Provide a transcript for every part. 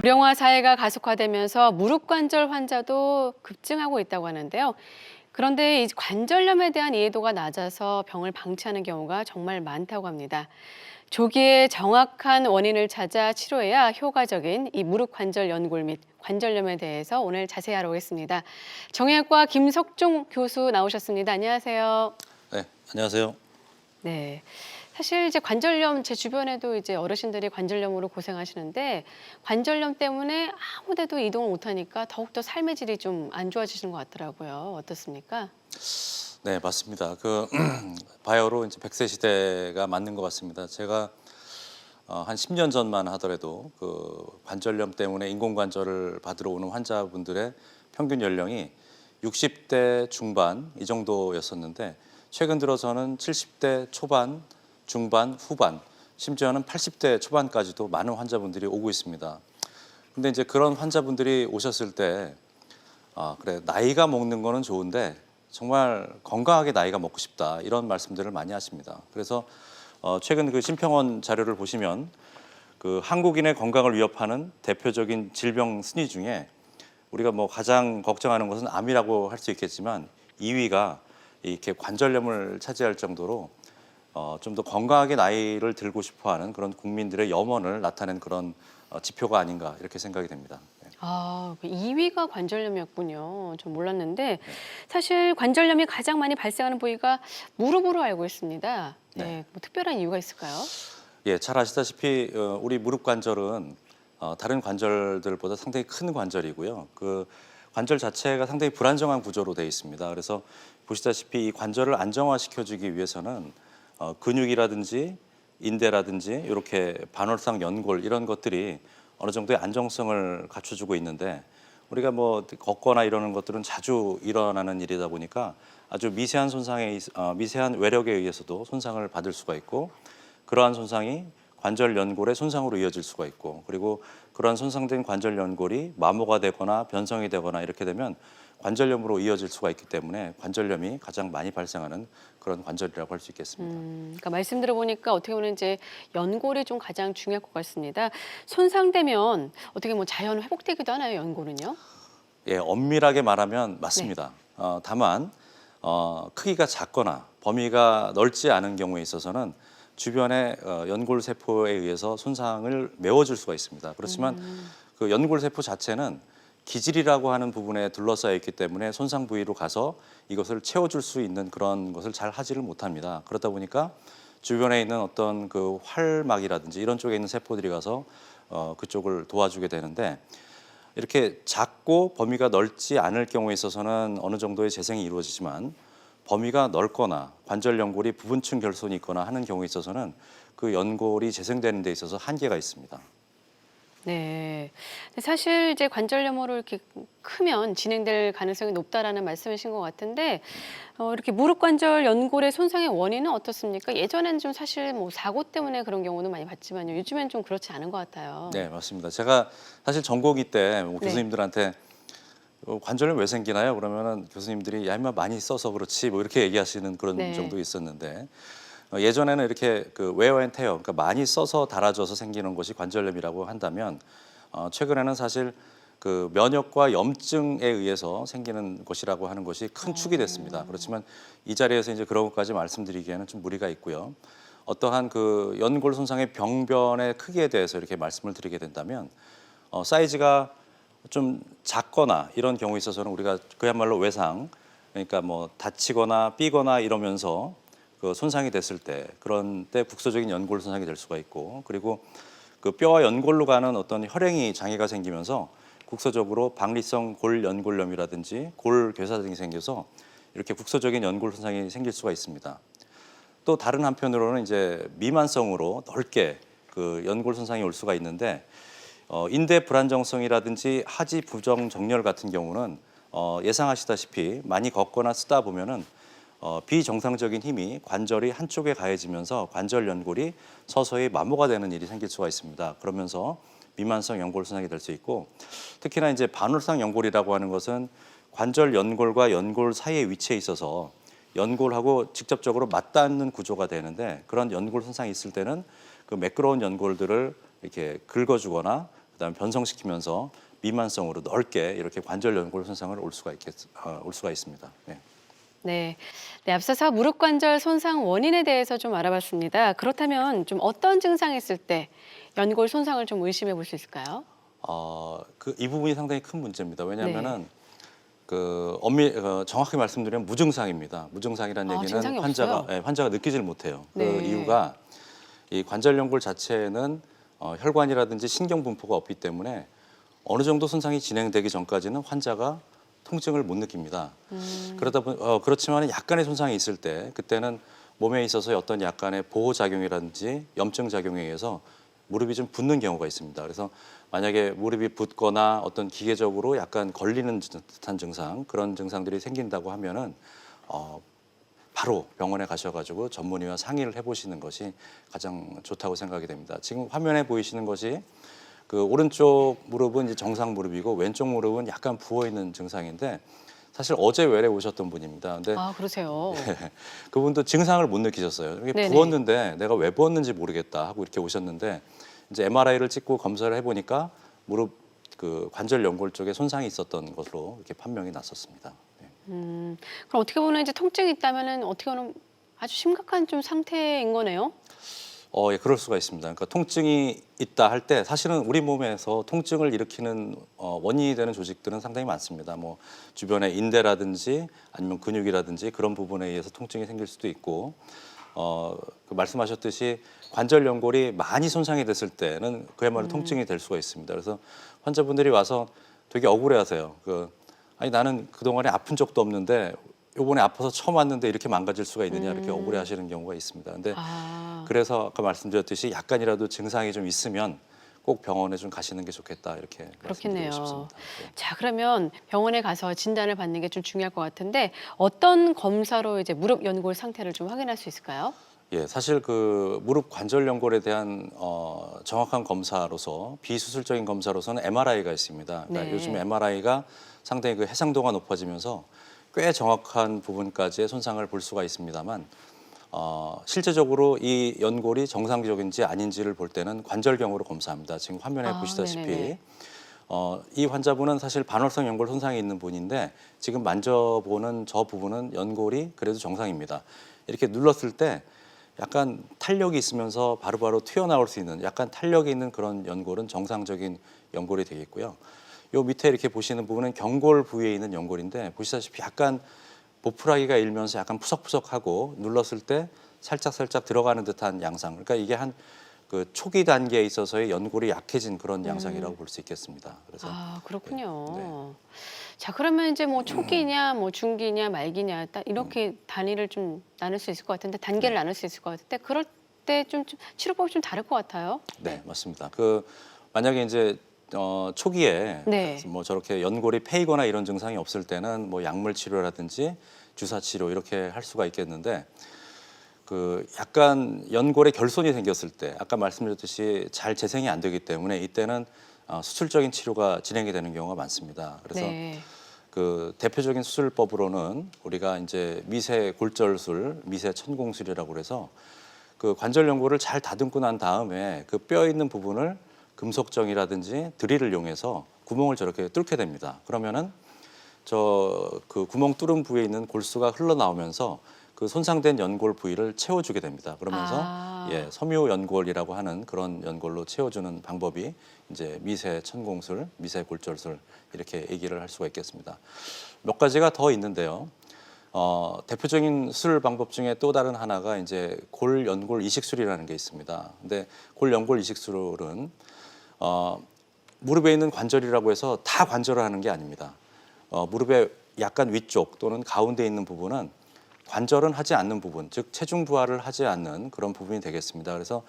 고령화 사회가 가속화되면서 무릎 관절 환자도 급증하고 있다고 하는데요. 그런데 이 관절염에 대한 이해도가 낮아서 병을 방치하는 경우가 정말 많다고 합니다. 조기에 정확한 원인을 찾아 치료해야 효과적인 이 무릎 관절 연골 및 관절염에 대해서 오늘 자세히 알아보겠습니다. 정형외과 김석중 교수 나오셨습니다. 안녕하세요. 네, 안녕하세요. 네. 사실 이제 관절염 제 주변에도 이제 어르신들이 관절염으로 고생하시는데 관절염 때문에 아무 데도 이동을 못 하니까 더욱더 삶의 질이 좀 안 좋아지시는 것 같더라고요. 어떻습니까? 네, 맞습니다. 바이오로 이제 100세 시대가 맞는 것 같습니다. 제가 한 10년 전만 하더라도 관절염 때문에 인공관절을 받으러 오는 환자분들의 평균 연령이 60대 중반 이 정도였었는데 최근 들어서는 70대 초반, 중반, 후반, 심지어는 80대 초반까지도 많은 환자분들이 오고 있습니다. 근데 이제 그런 환자분들이 오셨을 때 그래, 나이가 먹는 거는 좋은데 정말 건강하게 나이가 먹고 싶다 이런 말씀들을 많이 하십니다. 그래서 최근 심평원 자료를 보시면 한국인의 건강을 위협하는 대표적인 질병 순위 중에 우리가 뭐 가장 걱정하는 것은 암이라고 할 수 있겠지만 2위가 이렇게 관절염을 차지할 정도로 좀 더 건강하게 나이를 들고 싶어하는 그런 국민들의 염원을 나타낸 그런 지표가 아닌가 이렇게 생각이 됩니다. 네. 그 2위가 관절염이었군요. 좀 몰랐는데 사실 관절염이 가장 많이 발생하는 부위가 무릎으로 알고 있습니다. 네, 네. 뭐 특별한 이유가 있을까요? 예, 잘 아시다시피 우리 무릎 관절은 다른 관절들보다 상당히 큰 관절이고요. 그 관절 자체가 상당히 불안정한 구조로 되어 있습니다. 그래서 보시다시피 이 관절을 안정화시켜주기 위해서는 근육이라든지 인대라든지 이렇게 반월상 연골 이런 것들이 어느 정도의 안정성을 갖춰주고 있는데 우리가 뭐 걷거나 이러는 것들은 자주 일어나는 일이다 보니까 아주 미세한 미세한 외력에 의해서도 손상을 받을 수가 있고 그러한 손상이 관절 연골의 손상으로 이어질 수가 있고 그리고 그러한 손상된 관절 연골이 마모가 되거나 변성이 되거나 이렇게 되면 관절염으로 이어질 수가 있기 때문에 관절염이 가장 많이 발생하는 그런 관절이라고 할 수 있겠습니다. 그러니까 말씀 들어보니까 어떻게 보면 이제 연골이 좀 가장 중요할 것 같습니다. 손상되면 어떻게 뭐 자연 회복되기도 하나요, 연골은요? 예, 엄밀하게 말하면 네. 맞습니다. 다만 크기가 작거나 범위가 넓지 않은 경우에 있어서는 주변의 연골 세포에 의해서 손상을 메워줄 수가 있습니다. 그렇지만 그 연골 세포 자체는 기질이라고 하는 부분에 둘러싸여 있기 때문에 손상 부위로 가서 이것을 채워줄 수 있는 그런 것을 잘 하지를 못합니다. 그러다 보니까 주변에 있는 어떤 그 활막이라든지 이런 쪽에 있는 세포들이 가서 그쪽을 도와주게 되는데 이렇게 작고 범위가 넓지 않을 경우에 있어서는 어느 정도의 재생이 이루어지지만 범위가 넓거나 관절 연골이 부분층 결손이 있거나 하는 경우에 있어서는 그 연골이 재생되는 데 있어서 한계가 있습니다. 네. 근데 사실 이제 관절염으로 이렇게 크면 진행될 가능성이 높다라는 말씀이신 것 같은데 이렇게 무릎 관절 연골의 손상의 원인은 어떻습니까? 예전에는 좀 사실 뭐 사고 때문에 그런 경우는 많이 봤지만요. 요즘엔 좀 그렇지 않은 것 같아요. 네, 맞습니다. 제가 사실 전공의 때 뭐 네. 교수님들한테 관절염 왜 생기나요? 그러면은 교수님들이 야, 임마 많이 써서 그렇지 뭐 이렇게 얘기하시는 그런 네. 정도 있었는데 예전에는 이렇게 웨어 앤 테어, 그러니까 많이 써서 닳아져서 생기는 것이 관절염이라고 한다면 최근에는 사실 그 면역과 염증에 의해서 생기는 것이라고 하는 것이 큰 축이 됐습니다. 그렇지만 이 자리에서 이제 그런 것까지 말씀드리기에는 좀 무리가 있고요. 어떠한 그 연골 손상의 병변의 크기에 대해서 이렇게 말씀을 드리게 된다면 사이즈가 좀 작거나 이런 경우에 있어서는 우리가 그야말로 외상, 그러니까 뭐 다치거나 삐거나 이러면서 그 손상이 됐을 때 그런 때 국소적인 연골 손상이 될 수가 있고 그리고 그 뼈와 연골로 가는 어떤 혈행이 장애가 생기면서 국소적으로 박리성 골연골염이라든지 골괴사 등이 생겨서 이렇게 국소적인 연골 손상이 생길 수가 있습니다. 또 다른 한편으로는 이제 미만성으로 넓게 그 연골 손상이 올 수가 있는데 인대 불안정성이라든지 하지 부정 정렬 같은 경우는 예상하시다시피 많이 걷거나 쓰다 보면은 비정상적인 힘이 관절이 한쪽에 가해지면서 관절 연골이 서서히 마모가 되는 일이 생길 수가 있습니다. 그러면서 미만성 연골 손상이 될 수 있고 특히나 이제 반월상 연골이라고 하는 것은 관절 연골과 연골 사이에 위치해 있어서 연골하고 직접적으로 맞닿는 구조가 되는데 그런 연골 손상이 있을 때는 그 매끄러운 연골들을 이렇게 긁어주거나 그다음에 변성시키면서 미만성으로 넓게 이렇게 관절 연골 손상을 올 수가 있습니다. 네. 네. 네, 앞서서 무릎 관절 손상 원인에 대해서 좀 알아봤습니다. 그렇다면 좀 어떤 증상이 있을 때 연골 손상을 좀 의심해 볼 수 있을까요? 이 부분이 상당히 큰 문제입니다. 네. 왜냐하면은 정확히 말씀드리면 무증상입니다. 무증상이라는 얘기는 증상이 없어요? 환자가 느끼질 못해요. 그 네. 이유가 이 관절 연골 자체에는 혈관이라든지 신경 분포가 없기 때문에 어느 정도 손상이 진행되기 전까지는 환자가 통증을 못 느낍니다. 그렇지만 약간의 손상이 있을 때 그때는 몸에 있어서 어떤 약간의 보호 작용이라든지 염증 작용에 의해서 무릎이 좀 붓는 경우가 있습니다. 그래서 만약에 무릎이 붓거나 어떤 기계적으로 약간 걸리는 듯한 증상, 그런 증상들이 생긴다고 하면은 바로 병원에 가셔가지고 전문의와 상의를 해보시는 것이 가장 좋다고 생각이 됩니다. 지금 화면에 보이시는 것이 그 오른쪽 무릎은 이제 정상 무릎이고 왼쪽 무릎은 약간 부어 있는 증상인데 사실 어제 외래 오셨던 분입니다. 근데 그러세요. 그분도 증상을 못 느끼셨어요. 이게 네네. 부었는데 내가 왜 부었는지 모르겠다 하고 이렇게 오셨는데 이제 MRI를 찍고 검사를 해보니까 무릎 그 관절 연골 쪽에 손상이 있었던 것으로 이렇게 판명이 났었습니다. 네. 그럼 어떻게 보면 이제 통증이 있다면은 어떻게 보면 아주 심각한 좀 상태인 거네요? 예, 그럴 수가 있습니다. 그러니까 통증이 있다 할 때 사실은 우리 몸에서 통증을 일으키는 원인이 되는 조직들은 상당히 많습니다. 뭐 주변에 인대라든지 아니면 근육이라든지 그런 부분에 의해서 통증이 생길 수도 있고 그 말씀하셨듯이 관절 연골이 많이 손상이 됐을 때는 그야말로 통증이 될 수가 있습니다. 그래서 환자분들이 와서 되게 억울해하세요. 아니 나는 그동안에 아픈 적도 없는데 요번에 아파서 처음 왔는데 이렇게 망가질 수가 있느냐 이렇게 억울해하시는 경우가 있습니다. 근데 그래서 아까 말씀드렸듯이 약간이라도 증상이 좀 있으면 꼭 병원에 좀 가시는 게 좋겠다 이렇게 말씀드리고 그렇겠네요. 싶습니다. 네. 자, 그러면 병원에 가서 진단을 받는 게 좀 중요할 것 같은데 어떤 검사로 이제 무릎 연골 상태를 좀 확인할 수 있을까요? 예, 사실 그 무릎 관절 연골에 대한 정확한 검사로서 비수술적인 검사로서는 MRI가 있습니다. 그러니까 네. 요즘 MRI가 상당히 그 해상도가 높아지면서 꽤 정확한 부분까지의 손상을 볼 수가 있습니다만 실제적으로 이 연골이 정상적인지 아닌지를 볼 때는 관절경으로 검사합니다. 지금 화면에 보시다시피 네네네. 이 환자분은 사실 반월성 연골 손상이 있는 분인데 지금 만져보는 저 부분은 연골이 그래도 정상입니다. 이렇게 눌렀을 때 약간 탄력이 있으면서 바로바로 튀어나올 수 있는 약간 탄력이 있는 그런 연골은 정상적인 연골이 되겠고요. 요 밑에 이렇게 보시는 부분은 경골 부위에 있는 연골인데 보시다시피 약간 보풀하기가 일면서 약간 푸석푸석하고 눌렀을 때 살짝 들어가는 듯한 양상. 그러니까 이게 한 그 초기 단계에 있어서의 연골이 약해진 그런 양상이라고 볼 수 있겠습니다. 그래서 그렇군요. 네. 자, 그러면 이제 뭐 초기냐, 뭐 중기냐, 말기냐 딱 이렇게 단위를 좀 나눌 수 있을 것 같은데 단계를 나눌 수 있을 것 같은데 그럴 때 좀 치료법이 좀 다를 것 같아요. 네, 맞습니다. 만약에 이제 초기에 네. 뭐 저렇게 연골이 패이거나 이런 증상이 없을 때는 뭐 약물 치료라든지 주사 치료 이렇게 할 수가 있겠는데 약간 연골에 결손이 생겼을 때 아까 말씀드렸듯이 잘 재생이 안 되기 때문에 이때는 수술적인 치료가 진행이 되는 경우가 많습니다. 그래서 네. 그 대표적인 수술법으로는 우리가 이제 미세 골절술, 미세 천공술이라고 그래서 그 관절 연골을 잘 다듬고 난 다음에 그 뼈 있는 부분을 금속정이라든지 드릴을 이용해서 구멍을 저렇게 뚫게 됩니다. 그러면은 그 구멍 뚫은 부위에 있는 골수가 흘러나오면서 그 손상된 연골 부위를 채워주게 됩니다. 그러면서 섬유 연골이라고 하는 그런 연골로 채워주는 방법이 이제 미세 천공술, 미세 골절술 이렇게 얘기를 할 수가 있겠습니다. 몇 가지가 더 있는데요. 대표적인 수술 방법 중에 또 다른 하나가 이제 골 연골 이식술이라는 게 있습니다. 근데 골 연골 이식술은 무릎에 있는 관절이라고 해서 다 관절을 하는 게 아닙니다. 무릎의 약간 위쪽 또는 가운데 있는 부분은 관절은 하지 않는 부분, 즉 체중 부하를 하지 않는 그런 부분이 되겠습니다. 그래서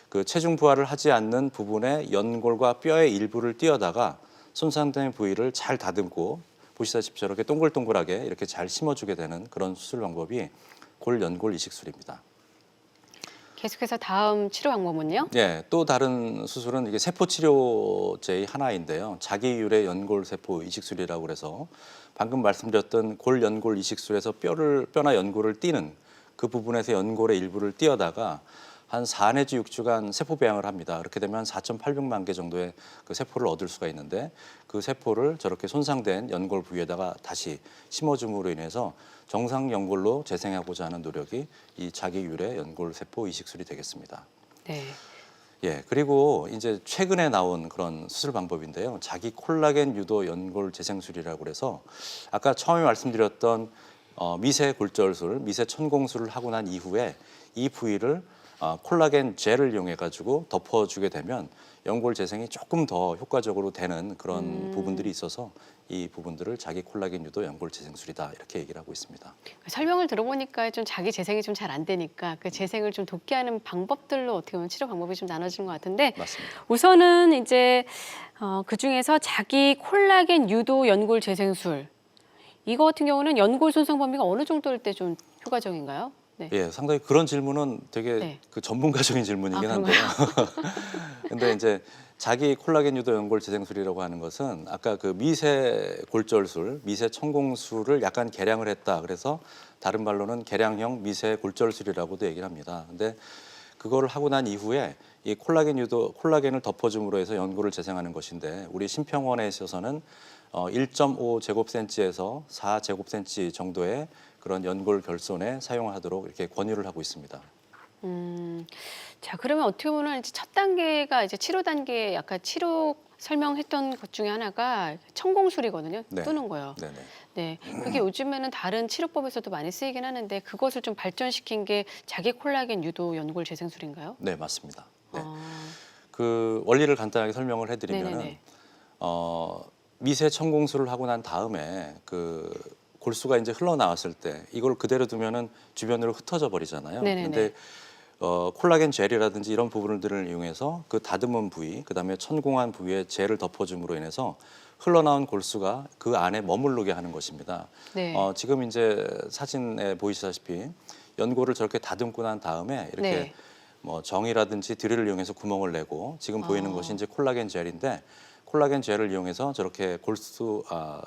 그 체중 부하를 하지 않는 부분에 연골과 뼈의 일부를 띄어다가 손상된 부위를 잘 다듬고 보시다시피 저렇게 동글동글하게 이렇게 잘 심어주게 되는 그런 수술 방법이 골 연골 이식술입니다. 계속해서 다음 치료 방법은요? 네, 또 다른 수술은 이게 세포 치료제의 하나인데요. 자기유래 연골 세포 이식술이라고 그래서 방금 말씀드렸던 골 연골 이식술에서 뼈나 연골을 띄는 그 부분에서 연골의 일부를 띄어다가 한 4 내지 6주간 세포 배양을 합니다. 그렇게 되면 4,800만 개 정도의 그 세포를 얻을 수가 있는데 그 세포를 저렇게 손상된 연골 부위에다가 다시 심어줌으로 인해서 정상 연골로 재생하고자 하는 노력이 이 자기 유래 연골 세포 이식술이 되겠습니다. 네. 예, 그리고 이제 최근에 나온 그런 수술 방법인데요. 자기 콜라겐 유도 연골 재생술이라고 그래서 아까 처음에 말씀드렸던 미세 골절술, 미세 천공술을 하고 난 이후에 이 부위를 콜라겐 젤을 이용해 가지고 덮어주게 되면 연골 재생이 조금 더 효과적으로 되는 그런 부분들이 있어서 이 부분들을 자기 콜라겐 유도 연골 재생술이다 이렇게 얘기를 하고 있습니다. 설명을 들어보니까 좀 자기 재생이 좀 잘 안 되니까 그 재생을 좀 돕게 하는 방법들로 어떻게 보면 치료 방법이 좀 나눠지는 것 같은데 맞습니다. 우선은 이제 그 중에서 자기 콜라겐 유도 연골 재생술 이거 같은 경우는 연골 손상 범위가 어느 정도일 때 좀 효과적인가요? 네. 예, 상당히 그런 질문은 되게 네. 그 전문가적인 질문이긴 아, 한데요. 근데 이제 자기 콜라겐 유도 연골 재생술이라고 하는 것은 아까 그 미세 골절술, 미세 천공술을 약간 개량을 했다. 그래서 다른 말로는 개량형 미세 골절술이라고도 얘기를 합니다. 근데 그거를 하고 난 이후에 이 콜라겐을 덮어줌으로 해서 연골을 재생하는 것인데 우리 심평원에 있어서는 1.5 제곱센치에서 4 제곱센치 정도의 그런 연골 결손에 사용하도록 이렇게 권유를 하고 있습니다. 자 그러면 어떻게 보면 이제 첫 단계가 이제 치료 단계 약간 치료 설명했던 것 중에 하나가 천공술이거든요. 네. 뜨는 거요. 네네. 네, 그게 요즘에는 다른 치료법에서도 많이 쓰이긴 하는데 그것을 좀 발전시킨 게 자기 콜라겐 유도 연골 재생술인가요? 네, 맞습니다. 네. 아, 그 원리를 간단하게 설명을 해드리면은 네네네. 미세 천공술을 하고 난 다음에 그 골수가 이제 흘러나왔을 때 이걸 그대로 두면은 주변으로 흩어져 버리잖아요. 네네네. 근데 콜라겐 젤이라든지 이런 부분들을 이용해서 그 다듬은 부위, 그다음에 천공한 부위에 젤을 덮어줌으로 인해서 흘러나온 골수가 그 안에 머무르게 하는 것입니다. 네. 지금 이제 사진에 보이시다시피 연골을 저렇게 다듬고 난 다음에 이렇게 네. 뭐 정이라든지 드릴을 이용해서 구멍을 내고 지금 보이는 아. 것이 이제 콜라겐 젤인데 콜라겐 젤을 이용해서 저렇게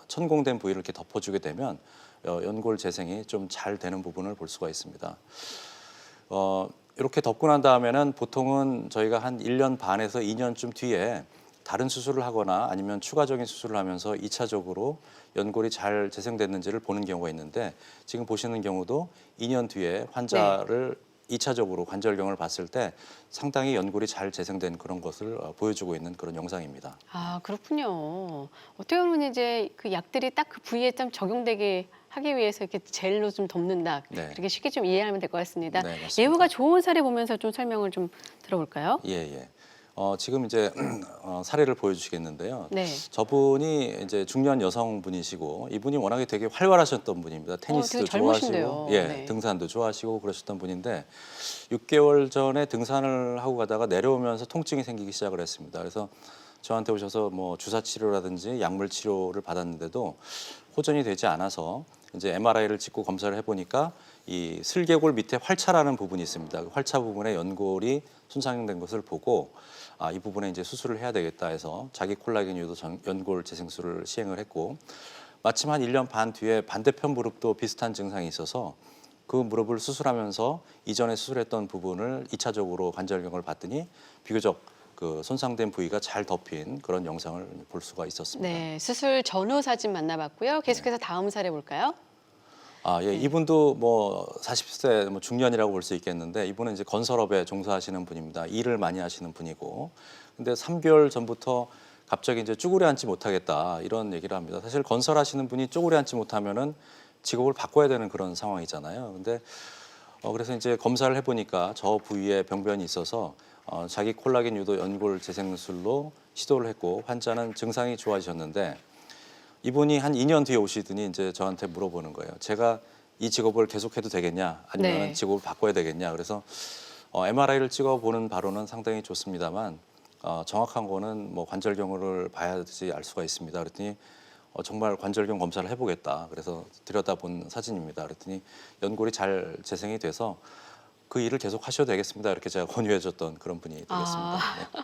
천공된 부위를 이렇게 덮어주게 되면 연골 재생이 좀 잘 되는 부분을 볼 수가 있습니다. 이렇게 덮고 난 다음에는 보통은 저희가 한 1년 반에서 2년쯤 뒤에 다른 수술을 하거나 아니면 추가적인 수술을 하면서 2차적으로 연골이 잘 재생됐는지를 보는 경우가 있는데 지금 보시는 경우도 2년 뒤에 환자를 2차적으로 관절경을 봤을 때 상당히 연골이 잘 재생된 그런 것을 보여주고 있는 그런 영상입니다. 아 그렇군요. 어떻게 보면 이제 그 약들이 딱 그 부위에 좀 적용되게 하기 위해서 이렇게 젤로 좀 덮는다. 네. 그렇게 쉽게 좀 이해하면 될 것 같습니다. 네, 맞습니다. 예후가 좋은 사례 보면서 좀 설명을 좀 들어볼까요? 예, 예. 지금 이제 사례를 보여주시겠는데요. 네. 저분이 이제 중년 여성분이시고 이분이 워낙에 되게 활발하셨던 분입니다. 테니스도 되게 젊으신데요. 좋아하시고, 예, 네. 등산도 좋아하시고 그러셨던 분인데 6개월 전에 등산을 하고 가다가 내려오면서 통증이 생기기 시작을 했습니다. 그래서 저한테 오셔서 뭐 주사 치료라든지 약물 치료를 받았는데도 호전이 되지 않아서 이제 MRI를 찍고 검사를 해보니까 이 슬개골 밑에 활차라는 부분이 있습니다. 그 활차 부분에 연골이 손상된 것을 보고 이 부분에 이제 수술을 해야 되겠다 해서 자기 콜라겐 유도 연골 재생술을 시행을 했고 마침 한 1년 반 뒤에 반대편 무릎도 비슷한 증상이 있어서 그 무릎을 수술하면서 이전에 수술했던 부분을 2차적으로 관절경을 봤더니 비교적 그 손상된 부위가 잘 덮인 그런 영상을 볼 수가 있었습니다. 네, 수술 전후 사진 만나봤고요. 계속해서 다음 사례 볼까요? 예, 이분도 뭐 40세 뭐 중년이라고 볼 수 있겠는데 이분은 이제 건설업에 종사하시는 분입니다. 일을 많이 하시는 분이고, 근데 3개월 전부터 갑자기 이제 쪼그려 앉지 못하겠다 이런 얘기를 합니다. 사실 건설하시는 분이 쪼그려 앉지 못하면은 직업을 바꿔야 되는 그런 상황이잖아요. 근데 그래서 이제 검사를 해보니까 저 부위에 병변이 있어서 자기 콜라겐 유도 연골 재생술로 시도를 했고 환자는 증상이 좋아지셨는데. 이분이 한 2년 뒤에 오시더니 이제 저한테 물어보는 거예요. 제가 이 직업을 계속해도 되겠냐, 아니면 네. 직업을 바꿔야 되겠냐. 그래서 MRI를 찍어보는 바로는 상당히 좋습니다만 정확한 거는 뭐 관절경을 봐야지 알 수가 있습니다. 그랬더니 정말 관절경 검사를 해보겠다. 그래서 들여다본 사진입니다. 그랬더니 연골이 잘 재생이 돼서 그 일을 계속 하셔도 되겠습니다. 이렇게 제가 권유해줬던 그런 분이 되겠습니다. 네.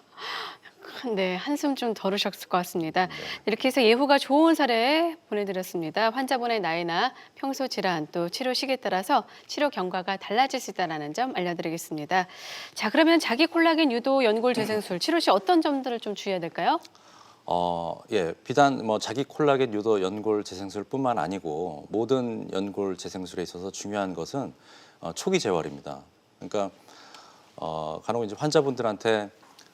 네, 한숨 좀 덜으셨을 것 같습니다. 네. 이렇게 해서 예후가 좋은 사례 보내드렸습니다. 환자분의 나이나 평소 질환 또 치료 시기에 따라서 치료 경과가 달라질 수 있다는 점 알려드리겠습니다. 자, 그러면 자기 콜라겐 유도 연골 재생술 치료 시 어떤 점들을 좀 주의해야 될까요? 예, 비단 뭐 자기 콜라겐 유도 연골 재생술뿐만 아니고 모든 연골 재생술에 있어서 중요한 것은 초기 재활입니다. 그러니까 간혹 이제 환자분들한테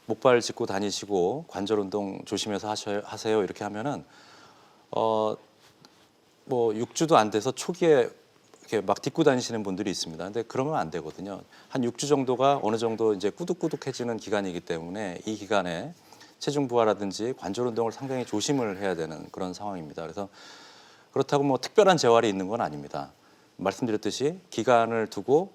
목발 짚고 다니시고 관절 운동 조심해서 하세요 이렇게 하면은 뭐 6주도 안 돼서 초기에 이렇게 막 딛고 다니시는 분들이 있습니다. 근데 그러면 안 되거든요. 한 6주 정도가 어느 정도 이제 꾸덕꾸덕해지는 기간이기 때문에 이 기간에 체중 부하라든지 관절 운동을 상당히 조심을 해야 되는 그런 상황입니다. 그래서 그렇다고 뭐 특별한 재활이 있는 건 아닙니다. 말씀드렸듯이 기간을 두고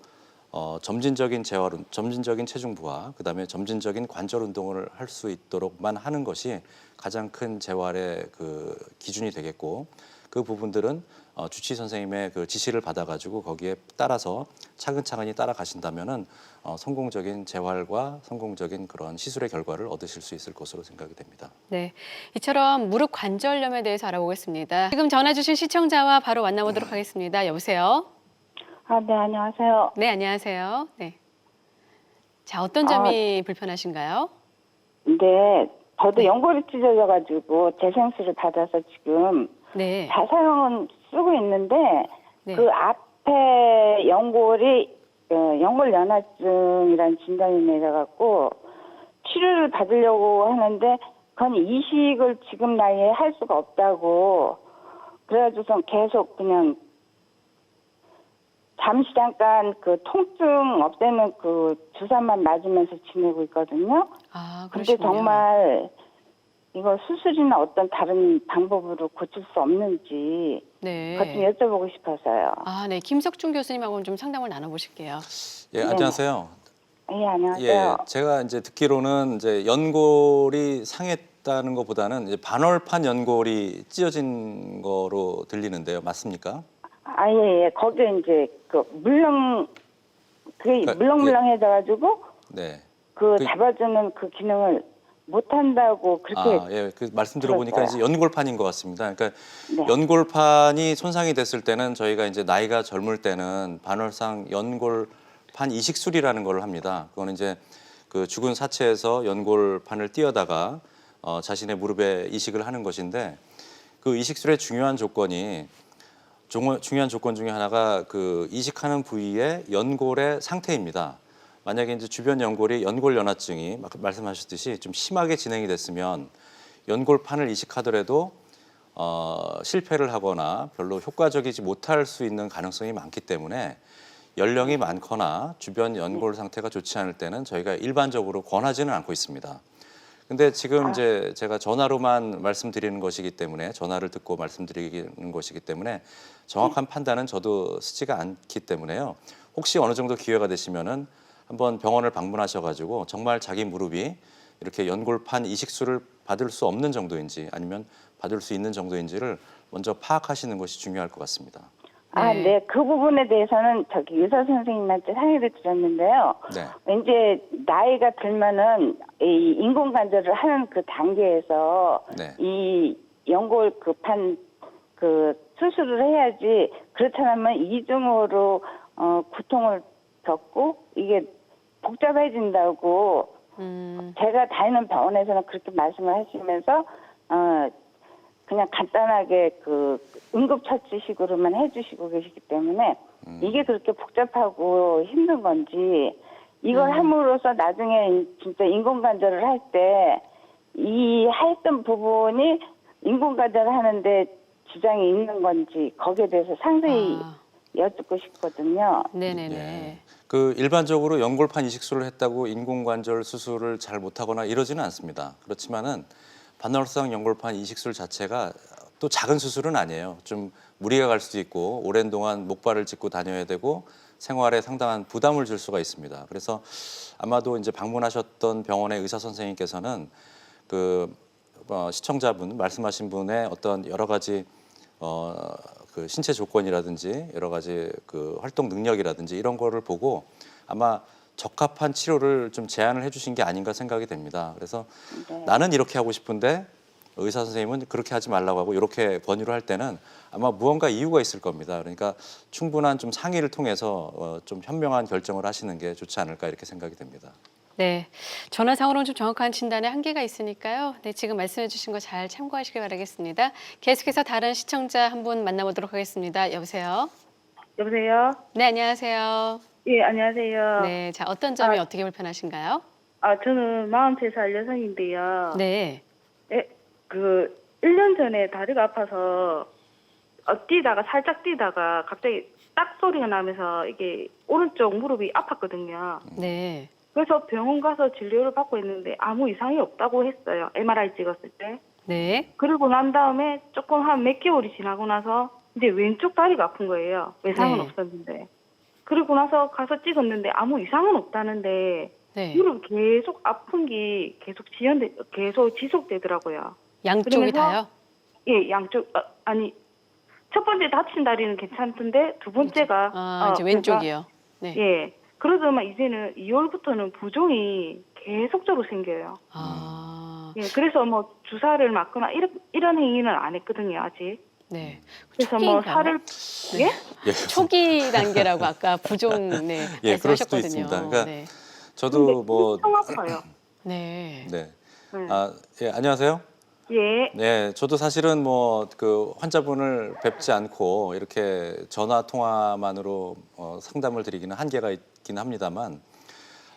점진적인 재활, 점진적인 체중 부하, 그다음에 점진적인 관절 운동을 할 수 있도록만 하는 것이 가장 큰 재활의 그 기준이 되겠고, 그 부분들은 주치의 선생님의 그 지시를 받아가지고 거기에 따라서 차근차근히 따라가신다면은 성공적인 재활과 성공적인 그런 시술의 결과를 얻으실 수 있을 것으로 생각이 됩니다. 네, 이처럼 무릎 관절염에 대해서 알아보겠습니다. 지금 전화 주신 시청자와 바로 만나보도록 하겠습니다. 여보세요? 네, 안녕하세요. 네, 안녕하세요. 네. 자, 어떤 점이 불편하신가요? 네, 저도 연골이 찢어져가지고 재생술을 받아서 지금 네. 자사형은 쓰고 있는데 네. 그 앞에 연골이 연골 연화증이라는 진단이 내려갖고 치료를 받으려고 하는데 그건 이식을 지금 나이에 할 수가 없다고 그래가지고선 계속 그냥 잠깐 그 통증 없애는 그 주사만 맞으면서 지내고 있거든요. 아, 근데 그러시군요. 정말 이거 수술이나 어떤 다른 방법으로 고칠 수 없는지 그것 좀 네. 여쭤보고 싶어서요. 아, 네. 김석중 교수님하고는 좀 상담을 나눠보실게요. 예, 안녕하세요. 예, 안녕하세요. 예, 제가 이제 듣기로는 이제 연골이 상했다는 것보다는 이제 반월판 연골이 찢어진 거로 들리는데요, 맞습니까? 예, 예. 거기에 이제 그게 그러니까, 물렁물렁해져가지고 네. 그 그- 잡아주는 그 기능을 못 한다고 그렇게 예, 그 말씀 들어보니까 이제 들었어요. 연골판인 것 같습니다. 그러니까 네. 연골판이 손상이 됐을 때는 저희가 이제 나이가 젊을 때는 반월상 연골판 이식술이라는 걸 합니다. 그거는 이제 그 죽은 사체에서 연골판을 띄어다가 자신의 무릎에 이식을 하는 것인데, 그 이식술의 중요한 조건이 중요한 조건 중에 하나가 그 이식하는 부위의 연골의 상태입니다. 만약에 이제 주변 연골이 연골 연화증이 말씀하셨듯이 좀 심하게 진행이 됐으면 연골판을 이식하더라도 실패를 하거나 별로 효과적이지 못할 수 있는 가능성이 많기 때문에 연령이 많거나 주변 연골 상태가 좋지 않을 때는 저희가 일반적으로 권하지는 않고 있습니다. 근데 지금 이제 제가 전화로만 말씀드리는 것이기 때문에, 전화를 듣고 말씀드리는 것이기 때문에 정확한 판단은 저도 쓰지가 않기 때문에요. 혹시 어느 정도 기회가 되시면은 한번 병원을 방문하셔가지고 정말 자기 무릎이 이렇게 연골판 이식술을 받을 수 없는 정도인지 아니면 받을 수 있는 정도인지를 먼저 파악하시는 것이 중요할 것 같습니다. 네. 네. 그 부분에 대해서는 저기 의사 선생님한테 상의를 드렸는데요. 네. 이제 나이가 들면은 이 인공관절을 하는 그 단계에서 네. 이 연골 판 그 수술을 해야지 그렇지 않으면 이중으로 고통을 겪고 이게 복잡해진다고 제가 다니는 병원에서는 그렇게 말씀을 하시면서 그냥 간단하게 그 응급처치식으로만 해주시고 계시기 때문에 이게 그렇게 복잡하고 힘든 건지 이걸 함으로써 나중에 진짜 인공관절을 할 때 이 했던 부분이 인공관절을 하는데 지장이 있는 건지 거기에 대해서 상세히 여쭙고 싶거든요. 네네네. 예. 그 일반적으로 연골판 이식술을 했다고 인공관절 수술을 잘 못하거나 이러지는 않습니다. 그렇지만은 반월상 연골판 이식술 자체가 또 작은 수술은 아니에요. 좀 무리가 갈 수도 있고 오랜 동안 목발을 짚고 다녀야 되고 생활에 상당한 부담을 줄 수가 있습니다. 그래서 아마도 이제 방문하셨던 병원의 의사 선생님께서는 그 시청자분 말씀하신 분의 어떤 여러 가지 그 신체 조건이라든지 여러 가지 그 활동 능력이라든지 이런 거를 보고 아마 적합한 치료를 좀 제안을 해주신 게 아닌가 생각이 됩니다. 그래서 네. 나는 이렇게 하고 싶은데 의사 선생님은 그렇게 하지 말라고 하고 이렇게 권유를 할 때는 아마 무언가 이유가 있을 겁니다. 그러니까 충분한 좀 상의를 통해서 좀 현명한 결정을 하시는 게 좋지 않을까 이렇게 생각이 됩니다. 네, 전화상으로는 좀 정확한 진단에 한계가 있으니까요. 네, 지금 말씀해 주신 거 잘 참고하시길 바라겠습니다. 계속해서 다른 시청자 한 분 만나보도록 하겠습니다. 여보세요? 여보세요? 네, 안녕하세요. 예, 안녕하세요. 네, 자, 어떤 점이 어떻게 불편하신가요? 저는 43살 여성인데요. 네, 예, 1년 전에 다리가 아파서, 살짝 뛰다가 갑자기 딱 소리가 나면서 이게 오른쪽 무릎이 아팠거든요. 네, 그래서 병원 가서 진료를 받고 있는데 아무 이상이 없다고 했어요. MRI 찍었을 때. 네, 그러고 난 다음에 조금 한 몇 개월이 지나고 나서 이제 왼쪽 다리가 아픈 거예요. 외상은 네. 없었는데. 그리고 나서 가서 찍었는데 아무 이상은 없다는데 네. 무릎 계속 아픈 게 계속 지속되더라고요. 양쪽이 그러면서- 다요? 예, 양쪽 아니 첫 번째 다친 다리는 괜찮던데 두 번째가 아, 이제 왼쪽이요. 네. 예. 그러더만 이제는 2월부터는 부종이 계속적으로 생겨요. 아, 예, 그래서 뭐 주사를 맞거나 이런 행위는 안 했거든요, 아직. 네. 그래서 뭐 초기인가요? 살을 네. 예? 예, 초기 단계라고 아까 부종 네, 예, 그럴 수도 말씀하셨거든요. 있습니다. 그러니까 네. 저도 뭐 엄청 아파요. 네. 네. 네. 예, 안녕하세요. 예. 네, 저도 사실은 뭐 그 환자분을 뵙지 않고 이렇게 전화 통화만으로 상담을 드리기는 한계가 있긴 합니다만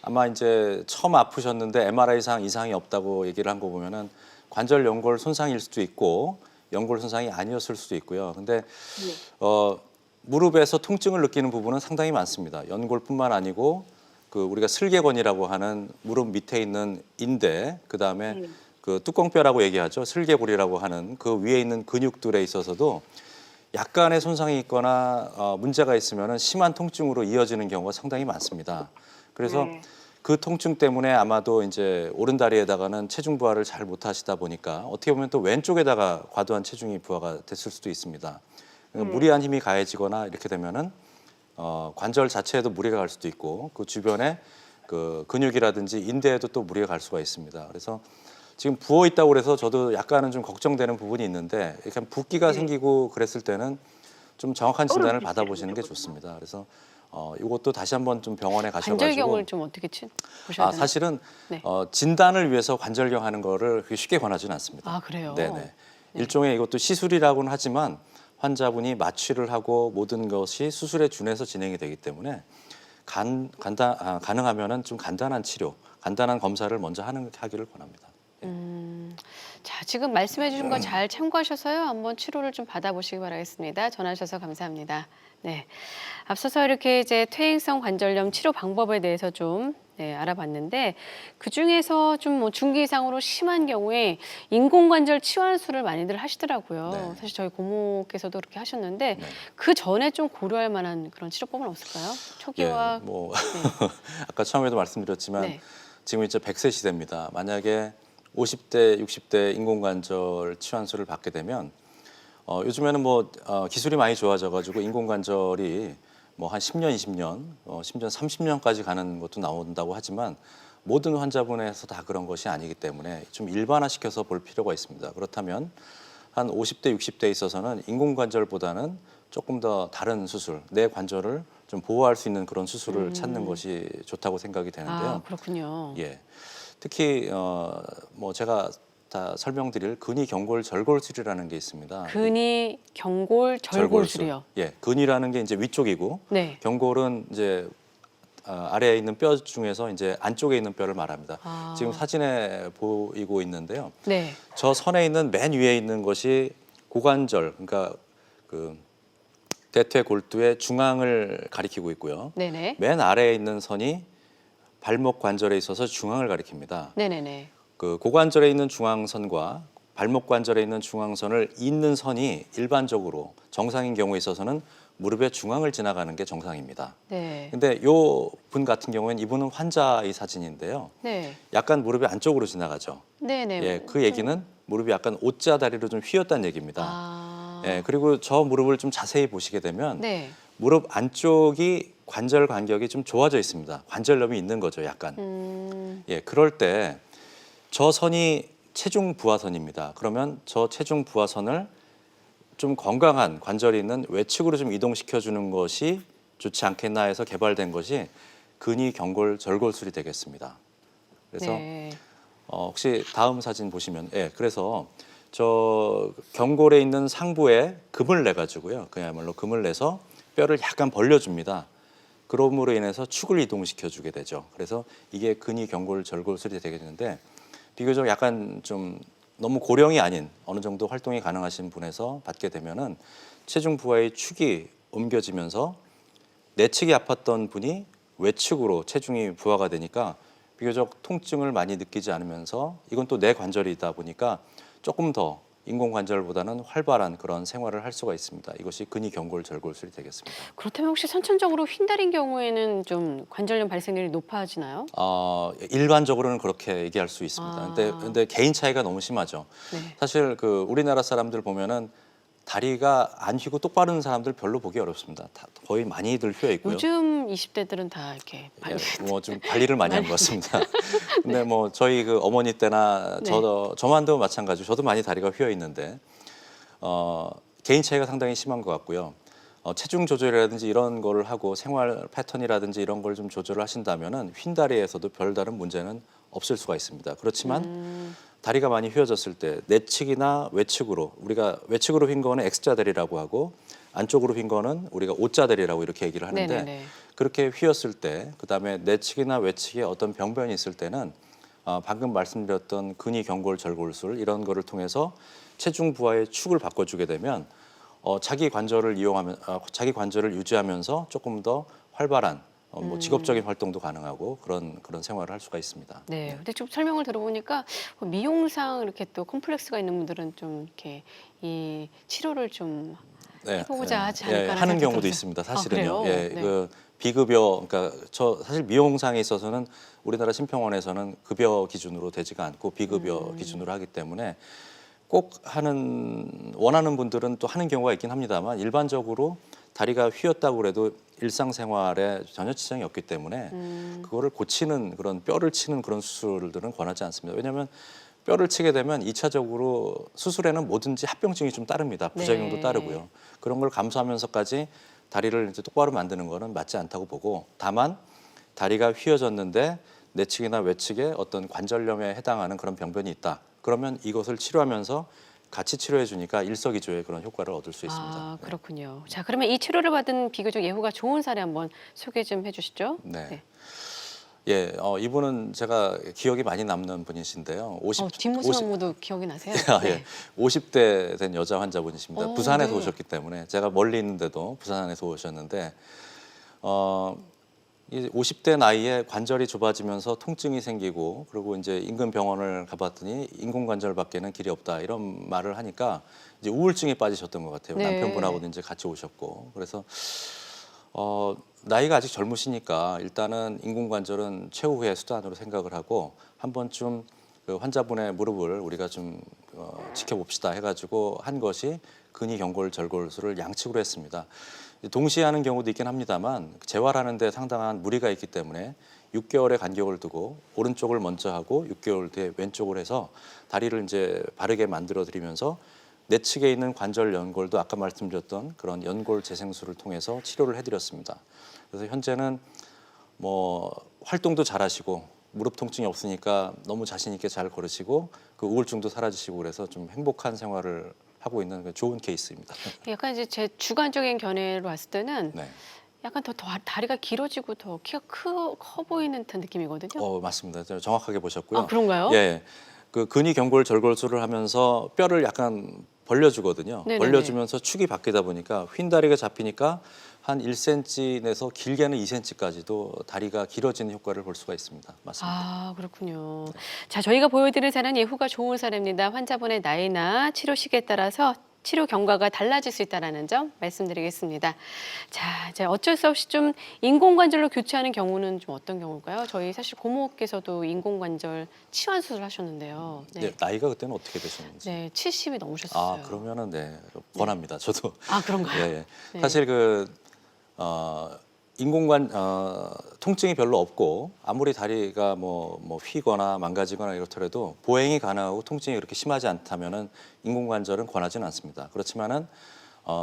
아마 이제 처음 아프셨는데 MRI상 이상이 없다고 얘기를 한 거 보면은 관절 연골 손상일 수도 있고 연골 손상이 아니었을 수도 있고요. 근데 무릎에서 통증을 느끼는 부분은 상당히 많습니다. 연골뿐만 아니고 그 우리가 슬개건이라고 하는 무릎 밑에 있는 인대, 그다음에 그 뚜껑뼈라고 얘기하죠. 슬개골이라고 하는 그 위에 있는 근육들에 있어서도 약간의 손상이 있거나 문제가 있으면 심한 통증으로 이어지는 경우가 상당히 많습니다. 그래서 네. 그 통증 때문에 아마도 이제 오른다리에다가는 체중 부하를 잘 못하시다 보니까 어떻게 보면 또 왼쪽에다가 과도한 체중이 부하가 됐을 수도 있습니다. 그러니까 무리한 힘이 가해지거나 이렇게 되면은 관절 자체에도 무리가 갈 수도 있고 그 주변에 그 근육이라든지 인대에도 또 무리가 갈 수가 있습니다. 그래서 지금 부어 있다고 그래서 저도 약간은 좀 걱정되는 부분이 있는데 이렇게 붓기가 생기고 그랬을 때는 좀 정확한 진단을 어렵겠죠, 받아보시는 게 그거는. 좋습니다. 그래서 이것도 다시 한번 좀 병원에 가셔가지고 관절경을 좀 어떻게 보셔야 되나요? 사실은 네. 진단을 위해서 관절경 하는 거를 그렇게 쉽게 권하지는 않습니다. 아, 그래요? 네네. 일종의 이것도 시술이라고는 하지만 환자분이 마취를 하고 모든 것이 수술에 준해서 진행이 되기 때문에 가능하면은 좀 간단한 치료, 간단한 검사를 먼저 하기를 권합니다. 자, 지금 말씀해 주신 거 잘 참고하셔서요. 한번 치료를 좀 받아보시기 바라겠습니다. 전화 주셔서 감사합니다. 네. 앞서서 이렇게 이제 퇴행성 관절염 치료 방법에 대해서 좀 알아봤는데 그중에서 좀 뭐 중기 이상으로 심한 경우에 인공관절 치환술을 많이들 하시더라고요. 네. 사실 저희 고모께서도 그렇게 하셨는데 네. 그 전에 좀 고려할 만한 그런 치료법은 없을까요? 초기와 예, 뭐 아까 처음에도 말씀드렸지만 네. 지금 이제 100세 시대입니다. 만약에 50대, 60대 인공관절 치환술을 받게 되면 요즘에는 뭐 기술이 많이 좋아져가지고 인공관절이 뭐 한 10년, 20년, 심지어 30년까지 가는 것도 나온다고 하지만 모든 환자분에서 다 그런 것이 아니기 때문에 좀 일반화시켜서 볼 필요가 있습니다. 그렇다면 한 50대, 60대에 있어서는 인공관절보다는 조금 더 다른 수술, 내 관절을 좀 보호할 수 있는 그런 수술을 찾는 것이 좋다고 생각이 되는데요. 아, 그렇군요. 예, 특히 뭐 제가 다 설명드릴 근위경골 절골술이라는 게 있습니다. 근위, 경골, 절골술이요. 예, 근위라는 게 이제 위쪽이고 네. 경골은 이제 아래에 있는 뼈 중에서 이제 안쪽에 있는 뼈를 말합니다. 아. 지금 사진에 보이고 있는데요. 네. 저 선에 있는 맨 위에 있는 것이 고관절, 그러니까 그 대퇴골두의 중앙을 가리키고 있고요. 네네. 맨 아래에 있는 선이 발목 관절에 있어서 중앙을 가리킵니다. 네네네. 그 고관절에 있는 중앙선과 발목 관절에 있는 중앙선을 잇는 선이 일반적으로 정상인 경우에 있어서는 무릎의 중앙을 지나가는 게 정상입니다. 네. 근데 요 분 같은 경우에는 이분은 환자의 사진인데요. 네. 약간 무릎이 안쪽으로 지나가죠. 네네. 예, 그 얘기는 무릎이 약간 O자 다리로 좀 휘었다는 얘기입니다. 아. 예, 그리고 저 무릎을 좀 자세히 보시게 되면 네. 무릎 안쪽이 관절 간격이 좀 좁아져 있습니다. 관절염이 있는 거죠, 약간. 예, 그럴 때 저 선이 체중 부하선입니다. 그러면 저 체중 부하선을 좀 건강한 관절이 있는 외측으로 좀 이동시켜 주는 것이 좋지 않겠나 해서 개발된 것이 근위 경골 절골술이 되겠습니다. 그래서 네. 혹시 다음 사진 보시면, 예, 그래서 저 경골에 있는 상부에 금을 내 가지고요, 그야말로 금을 내서 뼈를 약간 벌려줍니다. 그럼으로 인해서 축을 이동시켜 주게 되죠. 그래서 이게 근위 경골 절골술이 되겠는데, 비교적 약간 좀 너무 고령이 아닌 어느 정도 활동이 가능하신 분에서 받게 되면은 체중 부하의 축이 옮겨지면서 내측이 아팠던 분이 외측으로 체중이 부하가 되니까 비교적 통증을 많이 느끼지 않으면서, 이건 또 내 관절이다 보니까 조금 더 인공관절보다는 활발한 그런 생활을 할 수가 있습니다. 이것이 근위 경골 절골술이 되겠습니다. 그렇다면 혹시 선천적으로 휜달인 경우에는 좀 관절염 발생률이 높아지나요? 일반적으로는 그렇게 얘기할 수 있습니다. 아. 근데 개인 차이가 너무 심하죠. 네. 사실 그 우리나라 사람들 보면은 다리가 안 휘고 똑바른 사람들 별로 보기 어렵습니다. 다 거의 많이들 휘어 있고요. 요즘 20대들은 다 이렇게 뭐 좀 관리를 많이 한 것 같습니다. 근데 뭐 저희 그 어머니 때나 네. 저만도 마찬가지로 저도 많이 다리가 휘어 있는데 개인 차이가 상당히 심한 것 같고요. 체중 조절이라든지 이런 거를 하고 생활 패턴이라든지 이런 걸 좀 조절을 하신다면은 휜 다리에서도 별다른 문제는 없을 수가 있습니다. 그렇지만 다리가 많이 휘어졌을 때 내측이나 외측으로, 우리가 외측으로 휜 거는 X자 다리라고 하고 안쪽으로 휜 거는 우리가 O자 다리라고 이렇게 얘기를 하는데, 네네네. 그렇게 휘었을 때, 그다음에 내측이나 외측에 어떤 병변이 있을 때는 방금 말씀드렸던 근위 경골 절골술 이런 거를 통해서 체중 부하의 축을 바꿔주게 되면 자기 관절을 이용하면 자기 관절을 유지하면서 조금 더 활발한 뭐 직업적인 활동도 가능하고 그런 생활을 할 수가 있습니다. 네. 근데 좀 설명을 들어보니까 미용상 이렇게 또 컴플렉스가 있는 분들은 좀 이렇게 이 치료를 좀 해보고자 하지 않을까라는 하는 생각도 경우도 들어서. 있습니다. 아, 사실은요. 그래요? 예, 네. 그 비급여, 그러니까 저 사실 미용상에 있어서는 우리나라 심평원에서는 급여 기준으로 되지가 않고 비급여 기준으로 하기 때문에 꼭 원하는 분들은 또 하는 경우가 있긴 합니다만, 일반적으로 다리가 휘었다고 그래도 일상생활에 전혀 지장이 없기 때문에 그거를 고치는 그런 뼈를 치는 그런 수술들은 권하지 않습니다. 왜냐하면 뼈를 치게 되면 2차적으로 수술에는 뭐든지 합병증이 좀 따릅니다. 부작용도 네. 따르고요. 그런 걸 감수하면서까지 다리를 이제 똑바로 만드는 거는 맞지 않다고 보고, 다만 다리가 휘어졌는데 내측이나 외측에 어떤 관절염에 해당하는 그런 병변이 있다. 그러면 이것을 치료하면서 같이 치료해 주니까 일석이조의 그런 효과를 얻을 수 있습니다. 아, 그렇군요. 자, 그러면 이 치료를 받은 비교적 예후가 좋은 사례 한번 소개 좀 해주시죠. 네. 예, 이분은 제가 기억이 많이 남는 분이신데요. 뒷모습만 모두 기억이 나세요? 예, 50대 된 여자 환자분이십니다. 부산에서 네. 오셨기 때문에, 제가 멀리 있는데도 부산에서 오셨는데, 이 50대 나이에 관절이 좁아지면서 통증이 생기고, 그리고 이제 인근 병원을 가봤더니 인공관절밖에는 길이 없다 이런 말을 하니까 이제 우울증에 빠지셨던 것 같아요. 네. 남편분하고도 이제 같이 오셨고, 그래서 나이가 아직 젊으시니까 일단은 인공관절은 최후의 수단으로 생각을 하고 한 번쯤 그 환자분의 무릎을 우리가 좀 지켜봅시다 해가지고 한 것이 근위 경골 절골술을 양측으로 했습니다. 동시에 하는 경우도 있긴 합니다만 재활하는 데 상당한 무리가 있기 때문에 6개월의 간격을 두고 오른쪽을 먼저 하고 6개월 뒤에 왼쪽을 해서 다리를 이제 바르게 만들어 드리면서 내측에 있는 관절 연골도 아까 말씀드렸던 그런 연골 재생술을 통해서 치료를 해드렸습니다. 그래서 현재는 뭐 활동도 잘하시고 무릎 통증이 없으니까 너무 자신 있게 잘 걸으시고 그 우울증도 사라지시고 그래서 좀 행복한 생활을 하고 있는 좋은 케이스입니다. 약간 이제 제 주관적인 견해로 봤을 때는 네. 약간 더 다리가 길어지고 더 키가 커 보이는 듯한 느낌이거든요. 맞습니다. 정확하게 보셨고요. 아, 그런가요? 예. 그 근위 경골 절골술을 하면서 뼈를 약간 벌려주거든요. 네네네. 벌려주면서 축이 바뀌다 보니까 휜 다리가 잡히니까 한 1cm 내서 길게는 2cm까지도 다리가 길어지는 효과를 볼 수가 있습니다. 맞습니다. 아, 그렇군요. 자, 저희가 보여드릴 사례는 예후가 좋은 사례입니다. 환자분의 나이나 치료 시기에 따라서 치료 경과가 달라질 수 있다는 점 말씀드리겠습니다. 자, 이제 어쩔 수 없이 좀 인공관절로 교체하는 경우는 좀 어떤 경우일까요? 저희 사실 고모께서도 인공관절 치환 수술 하셨는데요. 네. 네, 나이가 그때는 어떻게 되셨는지. 네, 70이 넘으셨어요. 그러면은 네, 권합니다. 저도. 아, 그런가요? 예, 예. 네. 사실 그 통증이 별로 없고 아무리 다리가 뭐 휘거나 망가지거나 이렇더라도 보행이 가능하고 통증이 그렇게 심하지 않다면은 인공관절은 권하지는 않습니다. 그렇지만은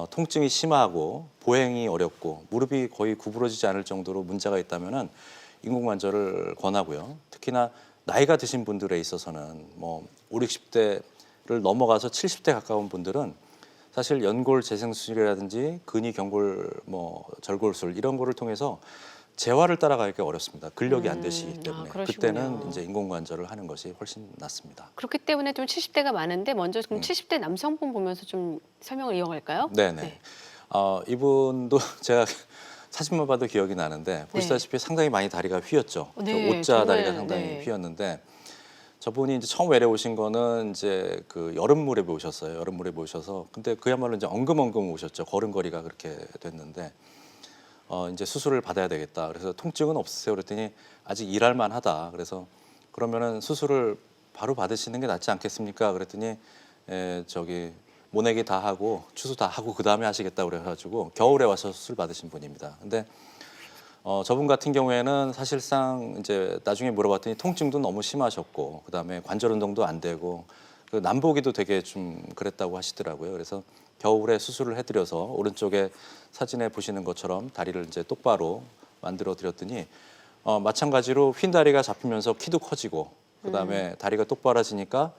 통증이 심하고 보행이 어렵고 무릎이 거의 구부러지지 않을 정도로 문제가 있다면은 인공관절을 권하고요. 특히나 나이가 드신 분들에 있어서는 뭐 5, 60대를 넘어가서 70대 가까운 분들은 사실 연골 재생술이라든지 근위 경골 절골술 이런 거를 통해서 재활을 따라가기가 어렵습니다. 근력이 안 되시기 때문에 그러시군요. 그때는 이제 인공관절을 하는 것이 훨씬 낫습니다. 그렇기 때문에 좀 70대가 많은데 먼저 그럼 70대 남성분 보면서 좀 설명을 이어갈까요? 네네. 네. 이분도 제가 사진만 봐도 기억이 나는데 보시다시피 상당히 많이 다리가 휘었죠. 네, 옷자 정말, 다리가 상당히 네. 휘었는데 저분이 이제 처음 외래 오신 거는 이제 그 여름물에 오셨어요. 여름물에 오셔서 근데 그야말로 이제 엉금엉금 오셨죠. 걸음걸이가 그렇게 됐는데 이제 수술을 받아야 되겠다. 그래서 통증은 없으세요? 그랬더니 아직 일할 만하다. 그래서 그러면은 수술을 바로 받으시는 게 낫지 않겠습니까? 그랬더니 저기 모내기 다 하고 추수 다 하고 그 다음에 하시겠다 그래가지고 겨울에 와서 수술 받으신 분입니다. 근데 저분 같은 경우에는 사실상 이제 나중에 물어봤더니 통증도 너무 심하셨고 그다음에 관절 운동도 안 되고 그 남보기도 되게 좀 그랬다고 하시더라고요. 그래서 겨울에 수술을 해드려서 오른쪽에 사진에 보시는 것처럼 다리를 이제 똑바로 만들어 드렸더니 마찬가지로 휜 다리가 잡히면서 키도 커지고 그다음에 다리가 똑바라지니까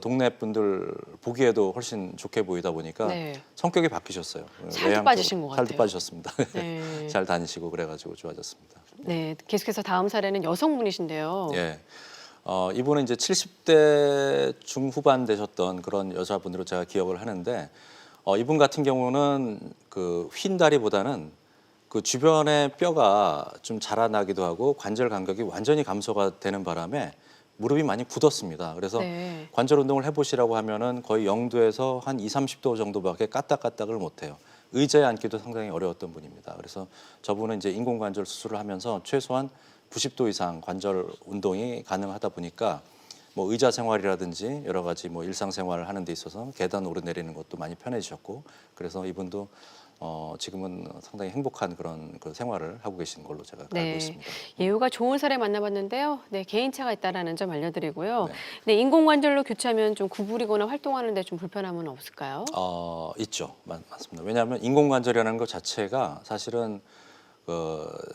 동네 분들 보기에도 훨씬 좋게 보이다 보니까 네. 성격이 바뀌셨어요. 살도 외향적으로. 빠지신 것 살도 같아요. 빠지셨습니다. 네. 잘 다니시고 그래가지고 좋아졌습니다. 네, 계속해서 다음 사례는 여성분이신데요. 예. 이분은 이제 70대 중후반 되셨던 그런 여자분으로 제가 기억을 하는데 이분 같은 경우는 그 휜 다리보다는 그 주변에 뼈가 좀 자라나기도 하고 관절 간격이 완전히 감소가 되는 바람에 무릎이 많이 굳었습니다. 그래서 네. 관절 운동을 해보시라고 하면은 거의 0도에서 한 2, 30도 정도밖에 까딱까딱을 못해요. 의자에 앉기도 상당히 어려웠던 분입니다. 그래서 저분은 이제 인공관절 수술을 하면서 최소한 90도 이상 관절 운동이 가능하다 보니까 뭐 의자 생활이라든지 여러 가지 뭐 일상생활을 하는 데 있어서 계단 오르내리는 것도 많이 편해지셨고 그래서 이분도 지금은 상당히 행복한 그런 그 생활을 하고 계신 걸로 제가 알고 네, 있습니다. 예우가 좋은 사례 만나봤는데요. 네, 개인차가 있다라는 점 알려드리고요. 네. 네, 인공관절로 교체하면 좀 구부리거나 활동하는데 좀 불편함은 없을까요? 있죠. 맞습니다. 왜냐하면 인공관절이라는 것 자체가 사실은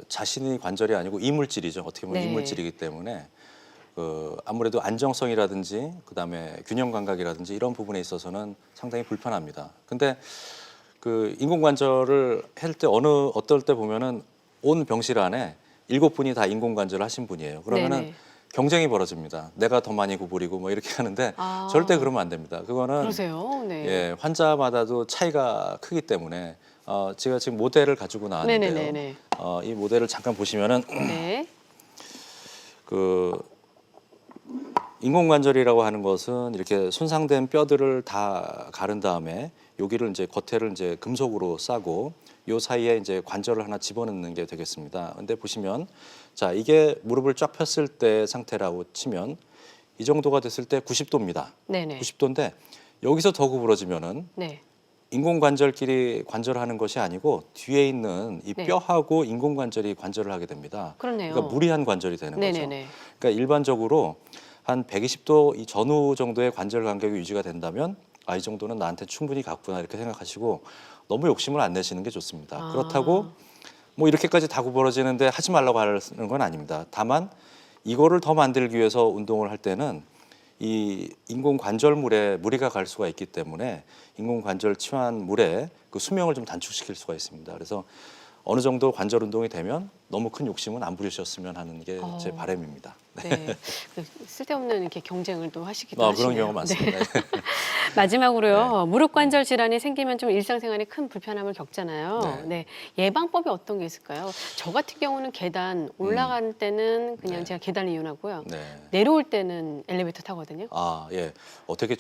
자신의 관절이 아니고 이물질이죠. 어떻게 보면 네. 이물질이기 때문에 아무래도 안정성이라든지 그다음에 균형 감각이라든지 이런 부분에 있어서는 상당히 불편합니다. 근데 그 인공관절을 할 때 어떨 때 보면은 온 병실 안에 7분이 다 인공관절을 하신 분이에요. 그러면은 네네. 경쟁이 벌어집니다. 내가 더 많이 구부리고 뭐 이렇게 하는데 아. 절대 그러면 안 됩니다. 그거는 그러세요? 네. 예, 환자마다도 차이가 크기 때문에 제가 지금 모델을 가지고 나왔는데요. 네네네네. 이 모델을 잠깐 보시면은 네. 그 인공관절이라고 하는 것은 이렇게 손상된 뼈들을 다 가른 다음에 여기를 이제 겉에를 이제 금속으로 싸고 요 사이에 이제 관절을 하나 집어넣는 게 되겠습니다. 근데 보시면 자, 이게 무릎을 쫙 폈을 때 상태라고 치면 이 정도가 됐을 때 90도입니다. 네네. 90도인데 여기서 더 구부러지면은 네. 인공관절끼리 관절하는 것이 아니고 뒤에 있는 이 네. 뼈하고 인공관절이 관절을 하게 됩니다. 그러네요. 그러니까 무리한 관절이 되는 거죠. 네네네. 그러니까 일반적으로 한 120도 이 전후 정도의 관절 간격이 유지가 된다면 이 정도는 나한테 충분히 갔구나 이렇게 생각하시고 너무 욕심을 안 내시는 게 좋습니다. 아. 그렇다고 뭐 이렇게까지 다 구부러지는데 하지 말라고 하는 건 아닙니다. 다만 이거를 더 만들기 위해서 운동을 할 때는 이 인공관절물에 무리가 갈 수가 있기 때문에 인공관절 치환물의 그 수명을 좀 단축시킬 수가 있습니다. 그래서 어느 정도 관절 운동이 되면 너무 큰 욕심은 안 부리셨으면 하는 게 제 바람입니다. 네. 그 쓸데없는 이렇게 경쟁을 또 하시기도 그런 하시네요. 경우가 많습니다. 네. 마지막으로요. 무릎 관절 질환이 생기면 좀 일상생활에 큰 불편함을 겪잖아요. 네. 네. 예방법이 어떤 게 있을까요? 저 같은 경우는 계단 올라갈 때는 그냥 네. 제가 계단을 이용하고요. 네. 내려올 때는 엘리베이터 타거든요. 예. 어떻게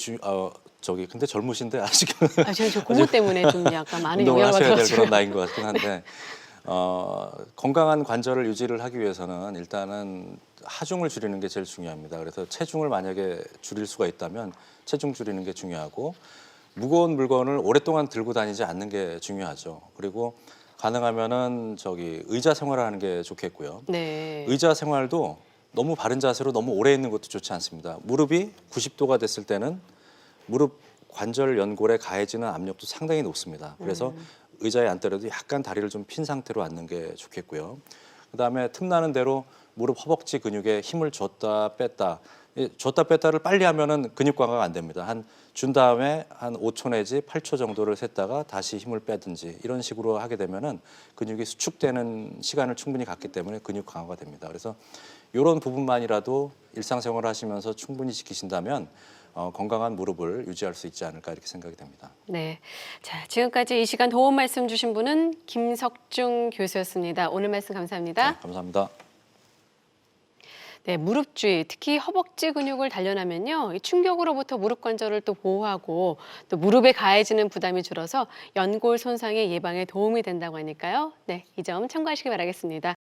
저기 근데 젊으신데 아직 제가 저 고모 때문에 좀 약간 많은 운동을 영향을 하셔야 될 받아가지고. 그런 나이인 것 같긴 한데 건강한 관절을 유지를 하기 위해서는 일단은 하중을 줄이는 게 제일 중요합니다. 그래서 체중을 만약에 줄일 수가 있다면 체중 줄이는 게 중요하고 무거운 물건을 오랫동안 들고 다니지 않는 게 중요하죠. 그리고 가능하면은 의자 생활을 하는 게 좋겠고요. 네. 의자 생활도 너무 바른 자세로 너무 오래 있는 것도 좋지 않습니다. 무릎이 90도가 됐을 때는 무릎 관절 연골에 가해지는 압력도 상당히 높습니다. 그래서 의자에 앉더라도 약간 다리를 좀 핀 상태로 앉는 게 좋겠고요. 그다음에 틈나는 대로 무릎 허벅지 근육에 힘을 줬다 뺐다. 줬다 뺐다를 빨리 하면은 근육 강화가 안 됩니다. 준 다음에 한 5초 내지 8초 정도를 셌다가 다시 힘을 빼든지 이런 식으로 하게 되면은 근육이 수축되는 시간을 충분히 갖기 때문에 근육 강화가 됩니다. 그래서 이런 부분만이라도 일상생활을 하시면서 충분히 지키신다면 건강한 무릎을 유지할 수 있지 않을까 이렇게 생각이 됩니다. 네. 자, 지금까지 이 시간 도움 말씀 주신 분은 김석중 교수였습니다. 오늘 말씀 감사합니다. 네, 감사합니다. 네, 무릎주의, 특히 허벅지 근육을 단련하면요, 이 충격으로부터 무릎 관절을 또 보호하고 또 무릎에 가해지는 부담이 줄어서 연골 손상의 예방에 도움이 된다고 하니까요. 네, 이 점 참고하시기 바라겠습니다.